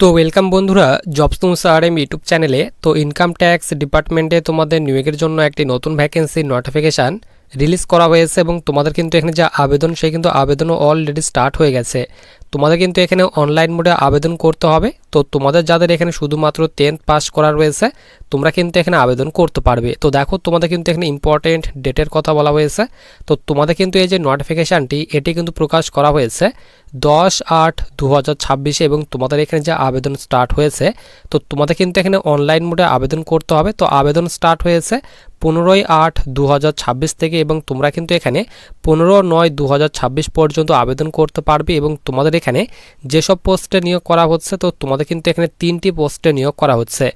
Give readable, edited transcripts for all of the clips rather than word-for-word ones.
তো ওয়েলকাম বন্ধুরা, jobs RM YouTube চ্যানেলে। তো ইনকাম ট্যাক্স ডিপার্টমেন্টে তোমাদের নিয়োগের জন্য একটি নতুন ভ্যাকেন্সি নোটিফিকেশান রিলিজ করা হয়েছে এবং তোমাদের কিন্তু এখানে যে আবেদন সেই কিন্তু আবেদনও অলরেডি স্টার্ট হয়ে গেছে। তোমাদের কিন্তু এখানে অনলাইন মোডে আবেদন করতে হবে। তো তোমাদের যাদের এখানে শুধুমাত্র 10th পাস করা রয়েছে তোমরা কিন্তু এখানে আবেদন করতে পারবে। তো দেখো তোমাদের কিন্তু এখানে ইম্পর্টেন্ট ডেটের কথা বলা হয়েছে। তো তোমাদের কিন্তু এই যে নোটিফিকেশানটি এটি কিন্তু প্রকাশ করা হয়েছে 10/8/2026 এবং তোমাদের এখানে যে আবেদন স্টার্ট হয়েছে তো তোমাদের কিন্তু এখানে অনলাইন মোডে আবেদন করতে হবে। তো আবেদন স্টার্ট হয়েছে 15/8/2026 থেকে এবং তোমরা কিন্তু এখানে 15/9/2026 পর্যন্ত আবেদন করতে পারবে। এবং তোমাদের এখানে যেসব পোস্টে নিয়োগ করা হচ্ছে তো তোমাদের কিন্তু এখানে 3টি পোস্টে নিয়োগ করা হচ্ছে।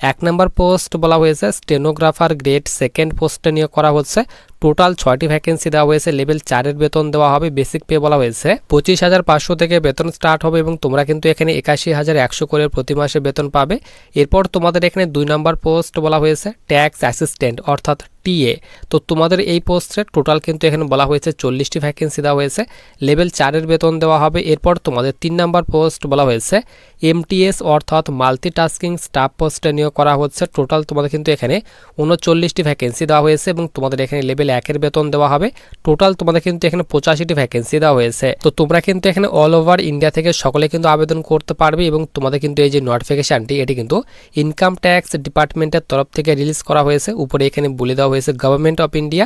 1 নম্বর পোস্ট বলা হয়েছে স্টেনোগ্রাফার গ্রেড 2nd পোস্টে নিয়োগ করা হচ্ছে। টোটাল 6টি ভ্যাকেন্সি দেওয়া হয়েছে। লেভেল 4-এর বেতন দেওয়া হবে। বেসিক পে বলা হয়েছে 25,500 থেকে বেতন স্টার্ট হবে এবং তোমরা কিন্তু এখানে 81,100 করে প্রতি মাসে বেতন পাবে। এরপর তোমাদের এখানে 2 নম্বর পোস্ট বলা হয়েছে ট্যাক্স অ্যাসিস্ট্যান্ট অর্থাৎ টিএ। তো তোমাদের এই পোস্টের টোটাল কিন্তু এখানে বলা হয়েছে 40টি ভ্যাকেন্সি দেওয়া হয়েছে। লেভেল 4-এর বেতন দেওয়া হবে। এরপর তোমাদের 3 নম্বর পোস্ট বলা হয়েছে এমটিএস অর্থাৎ মাল্টিটাস্কিং স্টাফ পোস্টে নিয়োগ করা হচ্ছে। টোটাল তোমাদের কিন্তু এখানে 39টি ভ্যাকেন্সি দেওয়া হয়েছে এবং তোমাদের এখানে লেভেল 1-এর বেতন দেওয়া হবে। টোটাল তোমাদের কিন্তু এখানে 85টি ভ্যাকেন্সি দেওয়া হয়েছে। তো তোমরা কিন্তু এখানে অল ওভার ইন্ডিয়া থেকে সকলে কিন্তু আবেদন করতে পারবে এবং তোমাদের কিন্তু এই যে নোটিফিকেশনটি এটি কিন্তু ইনকাম ট্যাক্স ডিপার্টমেন্টের তরফ থেকে রিলিজ করা হয়েছে। উপরে এখানে বলে দেওয়া হয়েছে government of India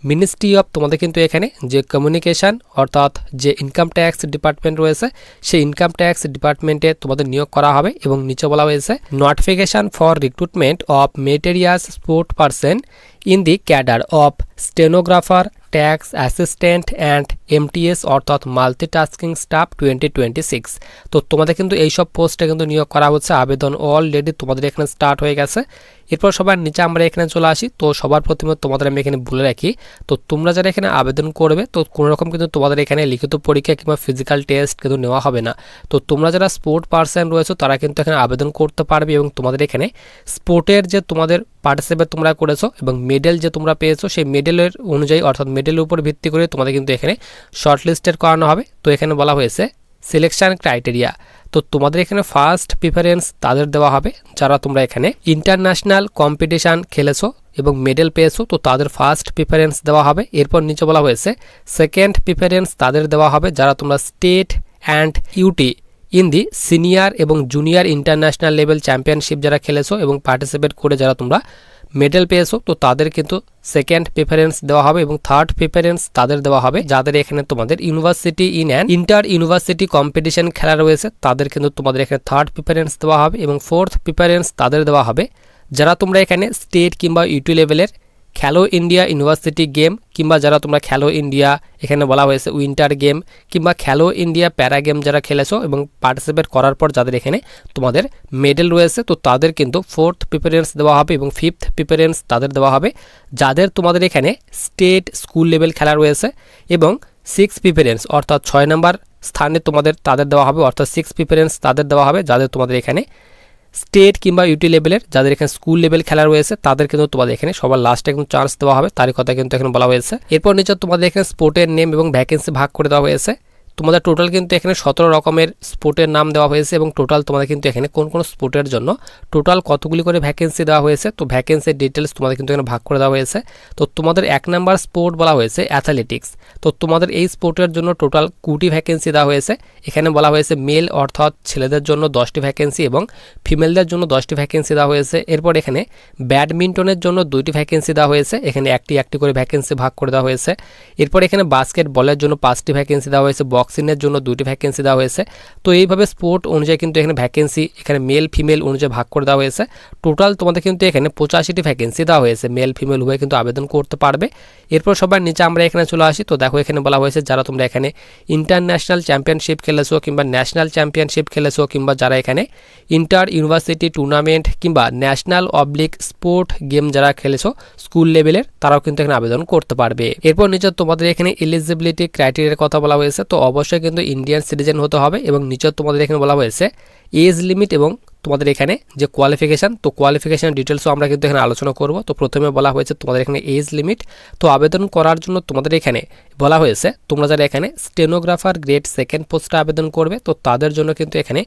ministry of, তোমাদের কিন্তু এখানে যে কমিউনিকেশন অর্থাৎ যে ইনকাম ট্যাক্স ডিপার্টমেন্ট রয়েছে সেই ইনকাম ট্যাক্স ডিপার্টমেন্টে তোমাদের নিয়োগ করা হবে। এবং নিচে বলা হয়েছে notification for recruitment of meritorious sport person in the cadre of stenographer tax assistant and MTS অর্থাৎ মাল্টিটাস্কিং স্টাফ 2026। তো তোমাদের কিন্তু এইসব পোস্টে কিন্তু নিয়োগ করা হচ্ছে। আবেদন অলরেডি তোমাদের এখানে স্টার্ট হয়ে গেছে। এরপর সবার নিচে আমরা এখানে চলে আসি। তো সবার প্রথমে তোমাদের আমি এখানে বলে রাখি, তো তোমরা যারা এখানে আবেদন করবে তো কোনো রকম কিন্তু তোমাদের এখানে লিখিত পরীক্ষা কিংবা ফিজিক্যাল টেস্ট কিন্তু নেওয়া হবে না। তো তোমরা যারা স্পোর্ট পারসন রয়েছে তারা কিন্তু এখানে আবেদন করতে পারবে এবং তোমাদের এখানে স্পোর্টের যে তোমাদের পার্টিসিপেট তোমরা করেছো এবং মেডেল যে তোমরা পেয়েছো সেই মেডেলের অনুযায়ী অর্থাৎ মেডেলের উপর ভিত্তি করে তোমাদের কিন্তু এখানে শর্ট লিস্টেড করানো হবে। তো এখানে বলা হয়েছে সিলেকশন ক্রাইটেরিয়া। তো তোমাদের এখানে ফার্স্ট প্রিফারেন্স তাদের দেওয়া হবে যারা তোমরা এখানে ইন্টারন্যাশনাল কম্পিটিশান খেলেছো এবং মেডেল পেয়েছো, তো তাদের ফার্স্ট প্রিফারেন্স দেওয়া হবে। এরপর নিচে বলা হয়েছে সেকেন্ড প্রিফারেন্স তাদের দেওয়া হবে যারা তোমরা state and UT in the senior এবং জুনিয়র ইন্টারন্যাশনাল লেভেল চ্যাম্পিয়নশিপ যারা খেলেছো এবং পার্টিসিপেট করে যারা তোমরা মেডেল পেয়েছো তো তাদের কিন্তু সেকেন্ড প্রিফারেন্স দেওয়া হবে। এবং থার্ড প্রিফারেন্স তাদের দেওয়া হবে যাদের এখানে তোমাদের university in and inter university competition খেলা রয়েছে তাদের কিন্তু তোমাদের এখানে থার্ড প্রিফারেন্স দেওয়া হবে। এবং ফোর্থ প্রিফারেন্স তাদের দেওয়া হবে যারা তোমরা এখানে স্টেট কিংবা ইউটি লেভেলের খেলো ইন্ডিয়া ইউনিভার্সিটি গেম কিংবা যারা তোমরা খেলো ইন্ডিয়া এখানে বলা হয়েছে উইন্টার গেম কিংবা খেলো ইন্ডিয়া প্যারা গেম যারা খেলেছো এবং পার্টিসিপেট করার পর যাদের এখানে তোমাদের মেডেল রয়েছে তো তাদের কিন্তু ফোর্থ প্রিফারেন্স দেওয়া হবে। এবং ফিফথ প্রিফারেন্স তাদের দেওয়া হবে যাদের তোমাদের এখানে স্টেট স্কুল লেভেল খেলা রয়েছে। এবং সিক্স প্রিফারেন্স অর্থাৎ 6 নম্বর স্থানে তোমাদের তাদের দেওয়া হবে অর্থাৎ সিক্স প্রিফারেন্স তাদের দেওয়া হবে যাদের তোমাদের এখানে স্টেট কিংবা ইউটি লেভেলের যাদের এখানে স্কুল লেভেল খেলা রয়েছে তাদের কিন্তু তোমাদের এখানে সবার লাস্টে কিন্তু চান্স দেওয়া হবে, তারই কথা কিন্তু এখানে বলা হয়েছে। এরপর নিচে তোমাদের এখানে স্পোর্টের নেম এবং ভ্যাকেন্সি ভাগ করে দেওয়া হয়েছে। তোমাদের টোটাল কিন্তু এখানে 17 রকমের স্পোর্টের নাম দেওয়া হয়েছে এবং টোটাল তোমাদের কিন্তু এখানে কোন কোন স্পোর্টের জন্য টোটাল কতগুলি করে ভ্যাকেন্সি দেওয়া হয়েছে তো ভ্যাকেন্সির ডিটেলস তোমাদের কিন্তু এখানে ভাগ করে দেওয়া হয়েছে। তো তোমাদের 1 নম্বর স্পোর্ট বলা হয়েছে অ্যাথলেটিক্স। তো তোমাদের এই স্পোর্টের জন্য টোটাল 20টি ভ্যাকেন্সি দেওয়া হয়েছে। এখানে বলা হয়েছে মেল অর্থাৎ ছেলেদের জন্য 10টি ভ্যাকেন্সি এবং ফিমেলদের জন্য 10টি ভ্যাকেন্সি দেওয়া হয়েছে। এরপর এখানে ব্যাডমিন্টনের জন্য 2টি ভ্যাকেন্সি দেওয়া হয়েছে, এখানে একটি করে ভ্যাকেন্সি ভাগ করে দেওয়া হয়েছে। এরপর এখানে বাস্কেটবলের জন্য 5টি ভ্যাকেন্সি দেওয়া হয়েছে, বক্সিংয়ের জন্য 2টি ভ্যাকেন্সি দেওয়া হয়েছে। তো এইভাবে স্পোর্ট অনুযায়ী কিন্তু এখানে ভ্যাকেন্সি এখানে মেল ফিমেল অনুযায়ী ভাগ করে দেওয়া হয়েছে। টোটাল তোমাদের কিন্তু এখানে 85টি ভ্যাকেন্সি দেওয়া হয়েছে, মেল ফিমেল উভয় কিন্তু আবেদন করতে পারবে। এরপর সবার নিচে আমরা এখানে চলে আসি। তো দেখো এখানে বলা হয়েছে যারা তোমরা এখানে ইন্টারন্যাশনাল চ্যাম্পিয়নশিপ খেলেছো কিংবা ন্যাশনাল চ্যাম্পিয়নশিপ খেলেছো কিংবা যারা এখানে ইন্টার ইউনিভার্সিটি টুর্নামেন্ট কিংবা ন্যাশনাল অবলিক স্পোর্ট গেম যারা খেলেছো স্কুল লেভেলের তারাও কিন্তু এখানে আবেদন করতে পারবে। এরপর নিচে তোমাদের এখানে এলিজিবিলিটি ক্রাইটেরিয়ার কথা বলা হয়েছে। তো অবশ্যই কিন্তু ইন্ডিয়ান সিটিজেন হতে হবে এবং নিচে তোমাদের এখানে বলা হয়েছে এজ লিমিট এবং তোমাদের এখানে যে কোয়ালিফিকেশান, তো কোয়ালিফিকেশান ডিটেলসও আমরা কিন্তু এখানে আলোচনা করব। তো প্রথমে বলা হয়েছে তোমাদের এখানে এজ লিমিট। তো আবেদন করার জন্য তোমাদের এখানে বলা হয়েছে তোমরা যারা এখানে স্টেনোগ্রাফার গ্রেড 2nd পোস্টে আবেদন করবে, তো তাদের জন্য কিন্তু এখানে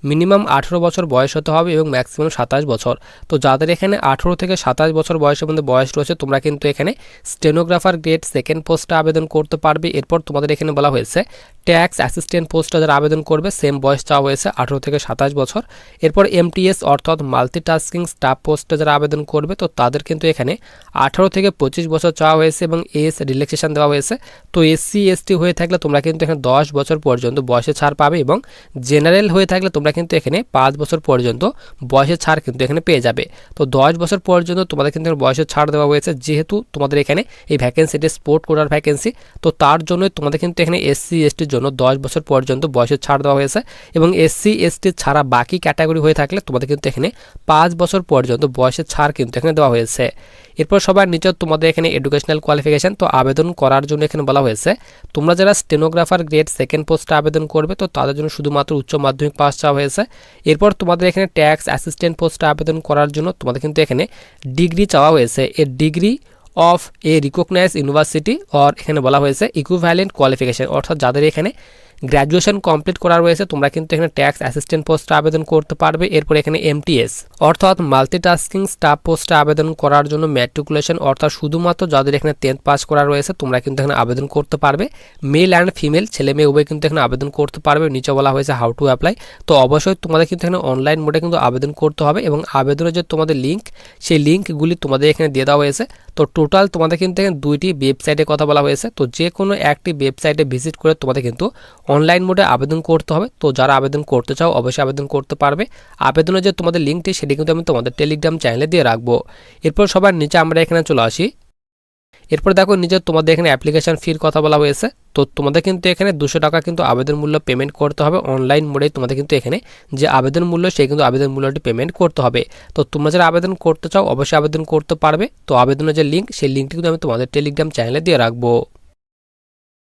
মিনিমাম 18 বছর বয়স হতে হবে এবং ম্যাক্সিমাম 27 বছর। তো যাদের এখানে 18 থেকে 27 বছর বয়সের মধ্যে বয়স রয়েছে তোমরা কিন্তু এখানে স্টেনোগ্রাফার গ্রেড 2nd পোস্টে আবেদন করতে পারবে। এরপর তোমাদের এখানে বলা হয়েছে ট্যাক্স অ্যাসিস্ট্যান্ট পোস্টে যারা আবেদন করবে সেম বয়স চাওয়া হয়েছে 18 থেকে 27 বছর। এরপর MTS অর্থাৎ মাল্টিটাস্কিং স্টাফ পোস্টে যারা আবেদন করবে তো তাদের কিন্তু এখানে 18 থেকে 25 বছর চাওয়া হয়েছে এবং এজ রিল্যাক্সেশন দেওয়া হয়েছে। তো SC ST হয়ে থাকলে তোমরা কিন্তু এখানে 10 বছর পর্যন্ত বয়সে ছাড় পাবে এবং জেনারেল হয়ে থাকলে তোমরা কিন্তু এখানে 5 বছর পর্যন্ত বয়সের ছাড় কিন্তু এখানে পেয়ে যাবে। তো 10 বছর পর্যন্ত তোমাদের কিন্তু বয়সের ছাড় দেওয়া হয়েছে, যেহেতু তোমাদের এখানে এই ভ্যাকেন্সিটি স্পোর্ট কোটার ভ্যাকেন্সি, তো তার জন্য তোমাদের কিন্তু এখানে SC STর জন্য 10 বছর পর্যন্ত বয়সের ছাড় দেওয়া হয়েছে এবং SC ST ছাড়া বাকি ক্যাটাগরি হয়ে থাকলে তোমাদের কিন্তু এখানে 5 বছর পর্যন্ত বয়সের ছাড় কিন্তু এখানে দেওয়া হয়েছে। এরপর সবার নিচে তোমাদের এখানে এডুকেশনাল কোয়ালিফিকেশান। তো আবেদন করার জন্য এখানে বলা হয়েছে তোমরা যারা স্টেনোগ্রাফার গ্রেড 2nd পোস্টে আবেদন করবে তো তাদের জন্য শুধুমাত্র উচ্চ মাধ্যমিক পাস চাওয়া হয়েছে। এরপর তোমাদের এখানে ট্যাক্স অ্যাসিস্ট্যান্ট পোস্টে আবেদন করার জন্য তোমাদের কিন্তু এখানে ডিগ্রি চাওয়া হয়েছে। এর degree of a recognise university or এখানে বলা হয়েছে ইকুইভ্যালেন্ট কোয়ালিফিকেশান, অর্থাৎ যাদের এখানে গ্র্যাজুয়েশন কমপ্লিট করা রয়েছে তোমরা কিন্তু এখানে ট্যাক্স অ্যাসিস্ট্যান্ট পোস্টে আবেদন করতে পারবে। এরপর এখানে MTS অর্থাৎ মাল্টিটাস্কিং স্টাফ পোস্টে আবেদন করার জন্য ম্যাট্রিকুলেশন অর্থাৎ শুধুমাত্র যাদের এখানে 10th পাস করা রয়েছে তোমরা কিন্তু এখানে আবেদন করতে পারবে। মেল অ্যান্ড ফিমেল ছেলে মেয়ে উভয় কিন্তু এখানে আবেদন করতে পারবে। নিচে বলা হয়েছে হাউ টু অ্যাপ্লাই। তো অবশ্যই তোমাদের কিন্তু এখানে অনলাইন মোডে কিন্তু আবেদন করতে হবে এবং আবেদনের যে তোমাদের লিঙ্ক সেই লিঙ্কগুলি তোমাদের এখানে দিয়ে দেওয়া হয়েছে। তো টোটাল তোমাদের কিন্তু এখানে 2টি ওয়েবসাইটের কথা বলা হয়েছে। তো যে কোনো একটি ওয়েবসাইটে ভিজিট করে তোমাদের কিন্তু অনলাইন মোডে আবেদন করতে হবে। তো যারা আবেদন করতে চাও অবশ্যই আবেদন করতে পারবে। আবেদনের যে তোমাদের লিঙ্কটি সেটি কিন্তু আমি তোমাদের টেলিগ্রাম চ্যানেলে দিয়ে রাখবো। এরপর সবার নিচে আমরা এখানে চলে আসি। এরপর দেখো নিচে তোমাদের এখানে অ্যাপ্লিকেশন ফির কথা বলা হয়েছে। তো তোমাদের কিন্তু এখানে 200 টাকা কিন্তু আবেদন মূল্য পেমেন্ট করতে হবে। অনলাইন মোডে তোমাদের কিন্তু এখানে যে আবেদন মূল্য সেই কিন্তু আবেদন মূল্যটি পেমেন্ট করতে হবে। তো তোমরা যারা আবেদন করতে চাও অবশ্যই আবেদন করতে পারবে। তো আবেদনের যে লিঙ্ক সেই লিঙ্কটি কিন্তু আমি তোমাদের টেলিগ্রাম চ্যানেলে দিয়ে রাখবো।